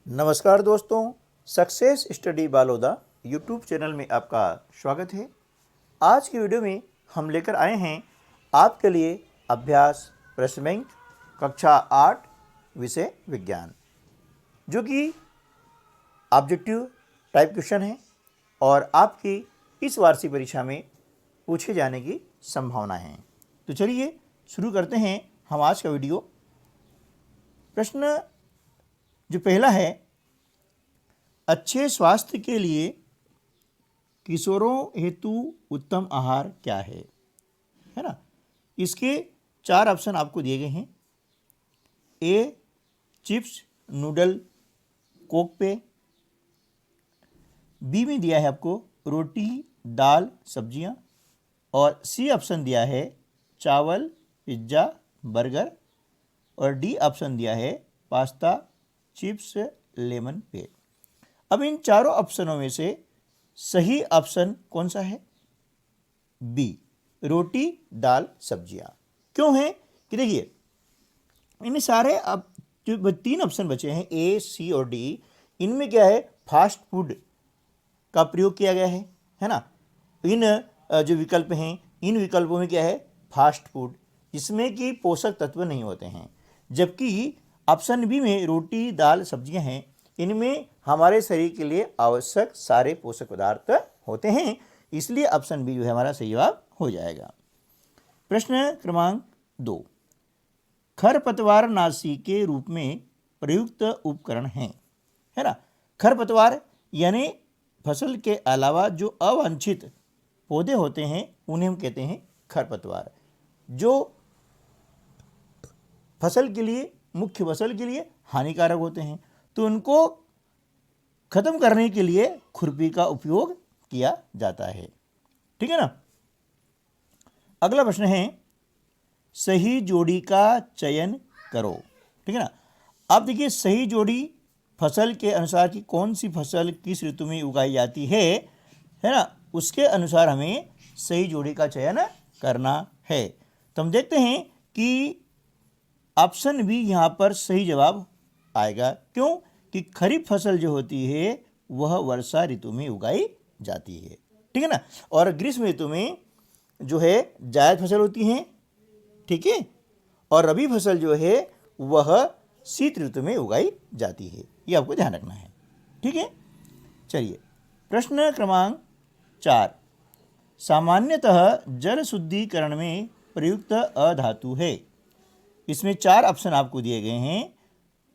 नमस्कार दोस्तों, success study Baloda YouTube channel में आपका स्वागत है। आज की वीडियो में हम लेकर आए हैं आपके लिए अभ्यास प्रश्न बैंक कक्षा 8 विषय विज्ञान, जो कि ऑब्जेक्टिव टाइप क्वेश्चन है और आपकी इस वार्षिक परीक्षा में पूछे जाने की संभावना है। तो चलिए शुरू करते हैं हम आज का वीडियो। प्रश्न जो पहला है, अच्छे स्वास्थ्य के लिए किशोरों हेतु उत्तम आहार क्या है ना। इसके 4 ऑप्शन आपको दिए गए हैं। ए चिप्स नूडल कोक पे, बी में दिया है आपको रोटी दाल सब्जियां, और सी ऑप्शन दिया है चावल पिज्ज़ा बर्गर, और डी ऑप्शन दिया है पास्ता चिप्स लेमन पे। अब इन चारों ऑप्शनों में से सही ऑप्शन कौन सा है? बी, रोटी दाल सब्जियां। क्यों है कि देखिए, इन सारे अब जो 3 ऑप्शन बचे हैं ए सी और डी, इनमें क्या है, फास्ट फूड का प्रयोग किया गया है ना। इन जो विकल्प हैं, इन विकल्पों में क्या है, फास्ट फूड, जिसमें कि पोषक तत्व नहीं होते हैं। जबकि ऑप्शन बी में रोटी दाल सब्जियां हैं, इनमें हमारे शरीर के लिए आवश्यक सारे पोषक पदार्थ होते हैं। इसलिए ऑप्शन बी जो है हमारा सही जवाब हो जाएगा। प्रश्न क्रमांक 2, खरपतवार नाशी के रूप में प्रयुक्त उपकरण है ना। खरपतवार यानी फसल के अलावा जो अवांछित पौधे होते हैं उन्हें हम कहते हैं खरपतवार, जो फसल के लिए, मुख्य फसल के लिए हानिकारक होते हैं। तो उनको खत्म करने के लिए खुरपी का उपयोग किया जाता है। ठीक है ना। अगला प्रश्न है, सही जोड़ी का चयन करो। ठीक है ना। अब देखिए, सही जोड़ी फसल के अनुसार की कौन सी फसल किस ऋतु में उगाई जाती है ना, उसके अनुसार हमें सही जोड़ी का चयन करना है। तो हम देखते हैं कि ऑप्शन बी यहाँ पर सही जवाब आएगा। क्यों? कि खरीफ फसल जो होती है वह वर्षा ऋतु में उगाई जाती है। ठीक है ना। और ग्रीष्म ऋतु में जो है जायद फसल होती हैं। ठीक है। और रबी फसल जो है वह शीत ऋतु में उगाई जाती है। ये आपको ध्यान रखना है। ठीक है। चलिए, प्रश्न क्रमांक 4, सामान्यतः जल शुद्धिकरण में प्रयुक्त अधातु है। इसमें 4 ऑप्शन आपको दिए गए हैं।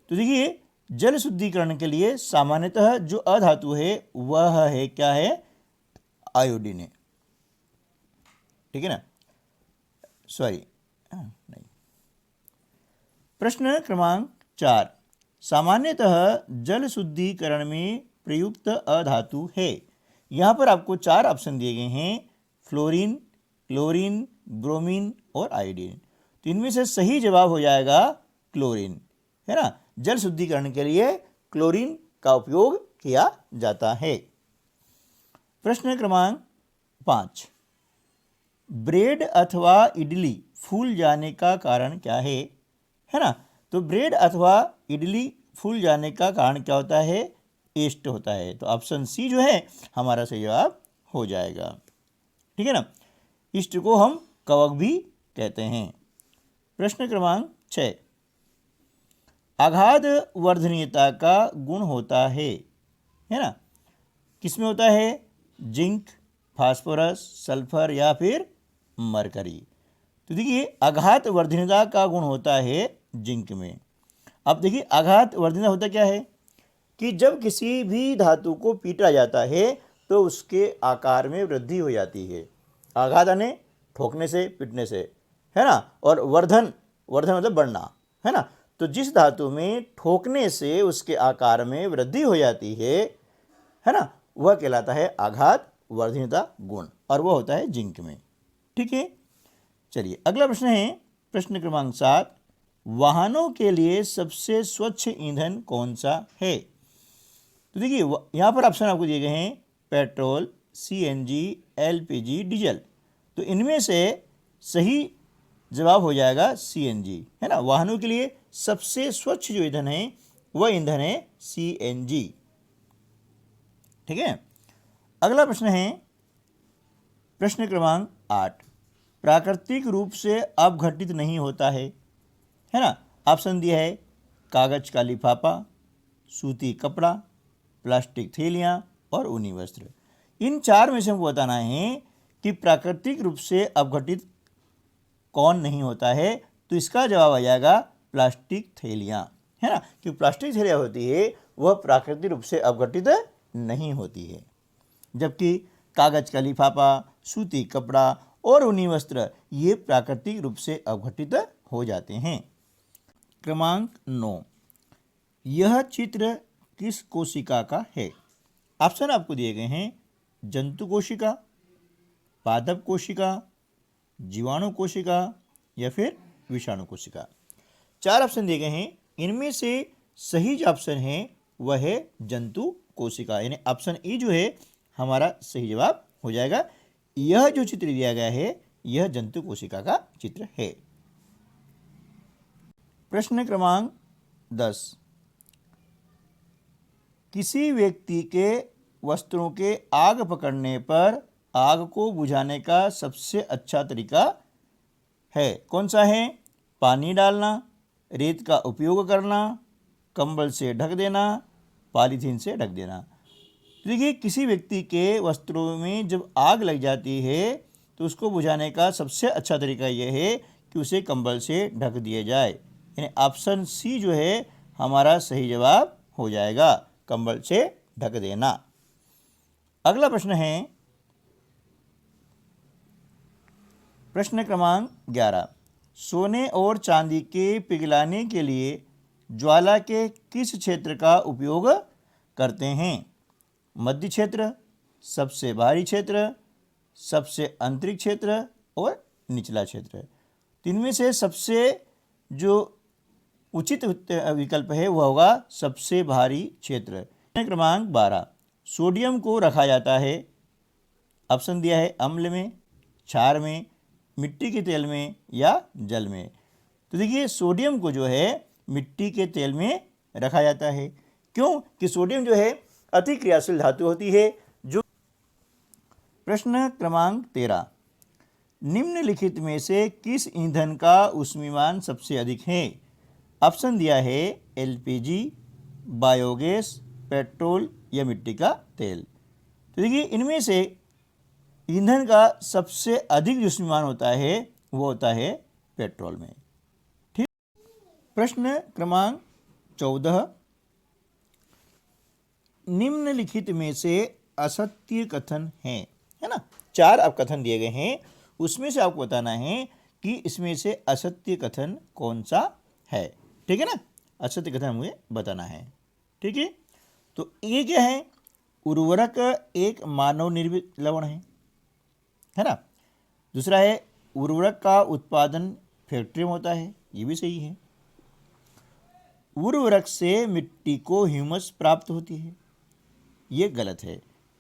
तो देखिए, जल शुद्धिकरण के लिए सामान्यतः जो अधातु है वह है, क्या है, आयोडीन है। ठीक है ना, सॉरी नहीं। प्रश्न क्रमांक 4, सामान्यतः जल शुद्धिकरण में प्रयुक्त अधातु है। यहाँ पर आपको 4 ऑप्शन दिए गए हैं, फ्लोरीन क्लोरीन ब्रोमीन और आयोडीन। तो इनमें से सही जवाब हो जाएगा क्लोरीन, है ना। जल शुद्धिकरण के लिए क्लोरीन का उपयोग किया जाता है। प्रश्न क्रमांक 5, ब्रेड अथवा इडली फूल जाने का कारण क्या है ना। तो ब्रेड अथवा इडली फूल जाने का कारण क्या होता है? ईस्ट होता है। तो ऑप्शन सी जो है हमारा सही जवाब हो जाएगा। ठीक है ना। ईस्ट को हम कवक भी कहते हैं। प्रश्न क्रमांक 6, आघात वर्धनीयता का गुण होता है ना। किसमें होता है? जिंक फास्फोरस सल्फर या फिर मरकरी। तो देखिए, आघात वर्धनीयता का गुण होता है जिंक में। अब देखिए, आघात वर्धनीयता होता क्या है कि जब किसी भी धातु को पीटा जाता है तो उसके आकार में वृद्धि हो जाती है। आघात यानी ठोकने से, पीटने से, है ना। और वर्धन, वर्धन मतलब बढ़ना, है ना। तो जिस धातु में ठोकने से उसके आकार में वृद्धि हो जाती है ना, वह कहलाता है आघात वर्धनीयता गुण, और वह होता है जिंक में। ठीक है। चलिए, अगला प्रश्न है प्रश्न क्रमांक 7, वाहनों के लिए सबसे स्वच्छ ईंधन कौन सा है? तो देखिए, यहाँ पर ऑप्शन आपको दिए गए हैं, पेट्रोल सीएनजी एलपीजी डीजल। तो इनमें से सही जवाब हो जाएगा सीएनजी, है ना। वाहनों के लिए सबसे स्वच्छ जो ईंधन है वह ईंधन है CNG। ठीक है। अगला प्रश्न है प्रश्न क्रमांक 8, प्राकृतिक रूप से अपघटित नहीं होता है ना। ऑप्शन दिया है कागज का लिफाफा, सूती कपड़ा, प्लास्टिक थैलियाँ और ऊनी वस्त्र। इन चार में से हमको बताना है कि प्राकृतिक रूप से अपघटित कौन नहीं होता है। तो इसका जवाब आ जाएगा प्लास्टिक थैलियाँ, है ना। क्योंकि प्लास्टिक थैलियाँ होती है वह प्राकृतिक रूप से अपघटित नहीं होती है, जबकि कागज का लिफाफा, सूती कपड़ा और ऊनी वस्त्र ये प्राकृतिक रूप से अपघटित हो जाते हैं। क्रमांक 9, यह चित्र किस कोशिका का है। ऑप्शन आपको दिए गए हैं जंतु कोशिका, पादप कोशिका, जीवाणु कोशिका या फिर विषाणु कोशिका। चार ऑप्शन दिए गए हैं, इनमें से सही जो ऑप्शन है वह है जंतु कोशिका, यानी ऑप्शन ई जो है हमारा सही जवाब हो जाएगा। यह जो चित्र दिया गया है यह जंतु कोशिका का चित्र है। प्रश्न क्रमांक 10, किसी व्यक्ति के वस्त्रों के आग पकड़ने पर आग को बुझाने का सबसे अच्छा तरीका है, कौन सा है। पानी डालना, रेत का उपयोग करना, कंबल से ढक देना, पॉलीथीन से ढक देना। देखिए, किसी व्यक्ति के वस्त्रों में जब आग लग जाती है तो उसको बुझाने का सबसे अच्छा तरीका यह है कि उसे कंबल से ढक दिया जाए, यानी ऑप्शन सी जो है हमारा सही जवाब हो जाएगा, कंबल से ढक देना। अगला प्रश्न है प्रश्न क्रमांक 11, सोने और चांदी के पिघलाने के लिए ज्वाला के किस क्षेत्र का उपयोग करते हैं। मध्य क्षेत्र, सबसे बाहरी क्षेत्र, सबसे आंतरिक क्षेत्र और निचला क्षेत्र। इनमें से सबसे जो उचित विकल्प है वह होगा सबसे बाहरी क्षेत्र। क्रमांक 12, सोडियम को रखा जाता है, ऑप्शन दिया है अम्ल में, क्षार में, मिट्टी के तेल में या जल में। तो देखिए, सोडियम को जो है मिट्टी के तेल में रखा जाता है। क्यों कि सोडियम जो है अति क्रियाशील धातु होती है। जो प्रश्न क्रमांक 13, निम्नलिखित में से किस ईंधन का ऊष्मीमान सबसे अधिक है। ऑप्शन दिया है LPG, बायोगैस, पेट्रोल या मिट्टी का तेल। तो देखिए, इनमें से ईंधन का सबसे अधिक जो ऊष्मीमान होता है वो होता है पेट्रोल में। ठीक। प्रश्न क्रमांक 14, निम्नलिखित में से असत्य कथन है ना। चार आप कथन दिए गए हैं, उसमें से आपको बताना है कि इसमें से असत्य कथन कौन सा है। ठीक है ना, असत्य कथन मुझे बताना है। ठीक है, तो ये क्या है, उर्वरक एक मानव निर्मित लवण है ना। दूसरा है उर्वरक का उत्पादन फैक्ट्री में होता है, ये भी सही है। उर्वरक से मिट्टी को ह्यूमस प्राप्त होती है, ये गलत है,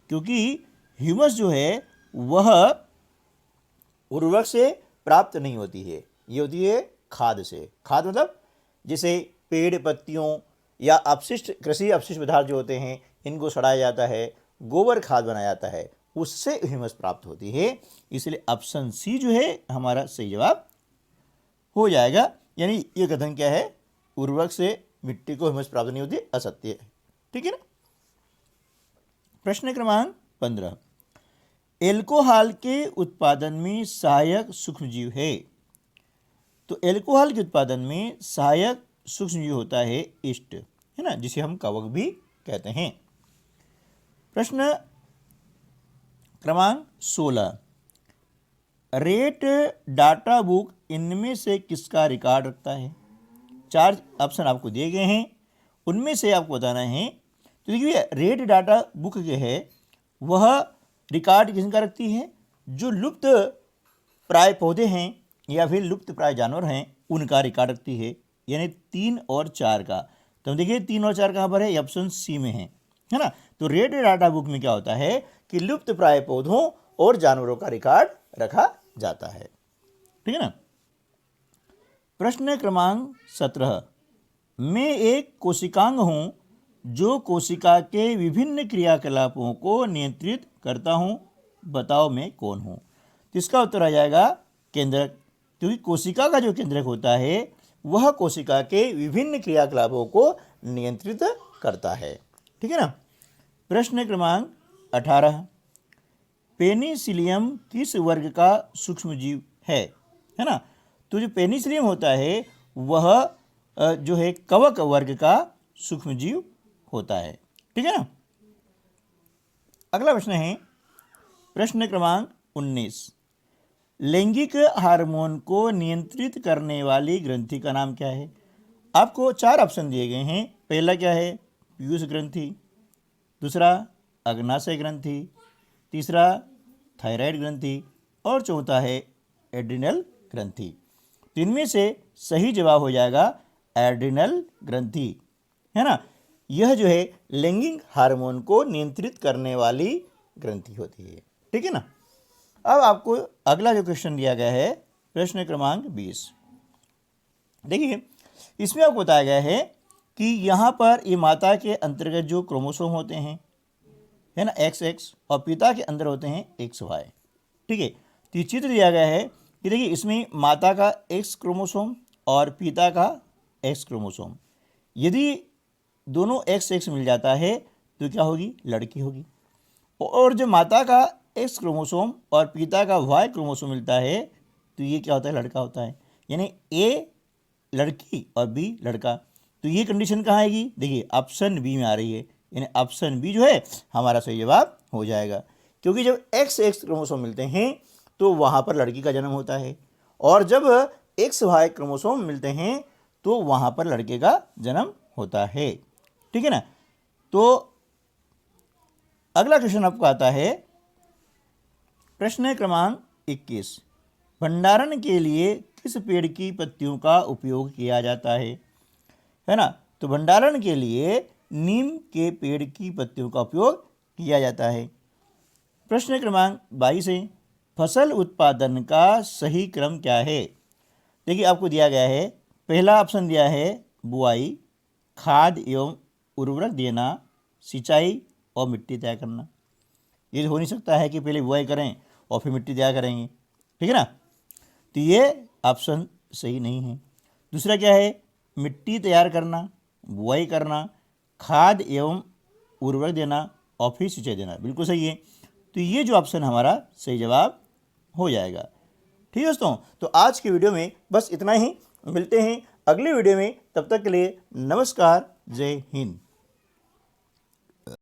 क्योंकि ह्यूमस जो है वह उर्वरक से प्राप्त नहीं होती है, ये होती है खाद से। खाद मतलब जैसे पेड़ पत्तियों या अपशिष्ट कृषि अपशिष्ट पदार्थ जो होते हैं इनको सड़ाया जाता है, गोबर खाद बनाया जाता है, उससे ह्यूमस प्राप्त होती है। इसलिए ऑप्शन सी जो है हमारा सही जवाब हो जाएगा। यानी ये कथन क्या है, उर्वरक से मिट्टी को ह्यूमस प्राप्त नहीं होती, असत्य है। ठीक है ना। प्रश्न क्रमांक 15, एल्कोहल के उत्पादन में सहायक सूक्ष्मजीव है। तो एल्कोहल के उत्पादन में सहायक सूक्ष्मजीव होता है ईस्ट, है ना, जिसे हम कवक भी कहते हैं। प्रश्न क्रमांक 16, रेट डाटा बुक इनमें से किसका रिकॉर्ड रखता है। चार ऑप्शन आपको दिए गए हैं, उनमें से आपको बताना है। तो देखिए, रेट डाटा बुक जो है वह रिकॉर्ड किसका रखती है, जो लुप्त प्राय पौधे हैं या फिर लुप्त प्राय जानवर हैं उनका रिकॉर्ड रखती है, यानी 3 और 4 का। तो देखिए 3 और 4 कहाँ पर है, ऑप्शन सी में है ना। तो रेट डाटा बुक में क्या होता है कि लुप्त प्राय पौधों और जानवरों का रिकॉर्ड रखा जाता है। ठीक है ना। प्रश्न क्रमांक 17, मैं एक कोशिकांग हूँ जो कोशिका के विभिन्न क्रियाकलापों को नियंत्रित करता हूँ, बताओ मैं कौन हूँ। तो इसका उत्तर आ जाएगा केंद्रक, क्योंकि कोशिका का जो केंद्रक होता है वह कोशिका के विभिन्न क्रियाकलापों को नियंत्रित करता है। ठीक है ना। प्रश्न क्रमांक 18, पेनिसिलियम किस वर्ग का सूक्ष्मजीव है ना। तो जो पेनिसिलियम होता है वह जो है कवक वर्ग का सूक्ष्मजीव होता है। ठीक है ना। अगला प्रश्न है प्रश्न क्रमांक 19, लैंगिक हार्मोन को नियंत्रित करने वाली ग्रंथि का नाम क्या है। आपको 4 ऑप्शन दिए गए हैं। पहला क्या है, पीयूष ग्रंथि, दूसरा अग्नाशय ग्रंथि, तीसरा थायराइड ग्रंथि और चौथा है एड्रिनल ग्रंथि। तो इनमें से सही जवाब हो जाएगा एड्रिनल ग्रंथि, है ना। यह जो है लैंगिक हार्मोन को नियंत्रित करने वाली ग्रंथि होती है। ठीक है ना। अब आपको अगला जो क्वेश्चन दिया गया है प्रश्न क्रमांक 20, देखिए इसमें आपको बताया गया है कि यहाँ पर ये माता के अंतर्गत जो क्रोमोसोम होते हैं, है ना, XX, और पिता के अंदर होते हैं XY। ठीक है। तो ये चित्र दिया गया है कि देखिए इसमें माता का X क्रोमोसोम और पिता का X क्रोमोसोम, यदि दोनों XX मिल जाता है तो क्या होगी, लड़की होगी। और जो माता का X क्रोमोसोम और पिता का Y क्रोमोसोम मिलता है तो ये क्या होता है, लड़का होता है। यानी A लड़की और B लड़का। तो ये कंडीशन कहाँ आएगी, देखिए ऑप्शन बी में आ रही है, यानी ऑप्शन बी जो है हमारा सही जवाब हो जाएगा। क्योंकि जब XX क्रोमोसोम मिलते हैं तो वहाँ पर लड़की का जन्म होता है, और जब XY क्रोमोसोम मिलते हैं तो वहाँ पर लड़के का जन्म होता है। ठीक है ना। तो अगला क्वेश्चन आपको आता है प्रश्न क्रमांक 21, भंडारण के लिए किस पेड़ की पत्तियों का उपयोग किया जाता है ना। तो भंडारण के लिए नीम के पेड़ की पत्तियों का उपयोग किया जाता है। प्रश्न क्रमांक 22 है, फसल उत्पादन का सही क्रम क्या है। देखिए आपको दिया गया है, पहला ऑप्शन दिया है बुआई, खाद एवं उर्वरक देना, सिंचाई और मिट्टी तैयार करना। ये हो नहीं सकता है कि पहले बुआई करें और फिर मिट्टी तैयार करेंगे। ठीक है ना। तो ये ऑप्शन सही नहीं है। दूसरा क्या है, मिट्टी तैयार करना, बुआई करना, खाद एवं उर्वरक देना और फिर सिंचाई देना, बिल्कुल सही है। तो ये जो ऑप्शन हमारा सही जवाब हो जाएगा। ठीक है दोस्तों, तो आज की वीडियो में बस इतना ही। मिलते हैं अगले वीडियो में, तब तक के लिए नमस्कार, जय हिंद।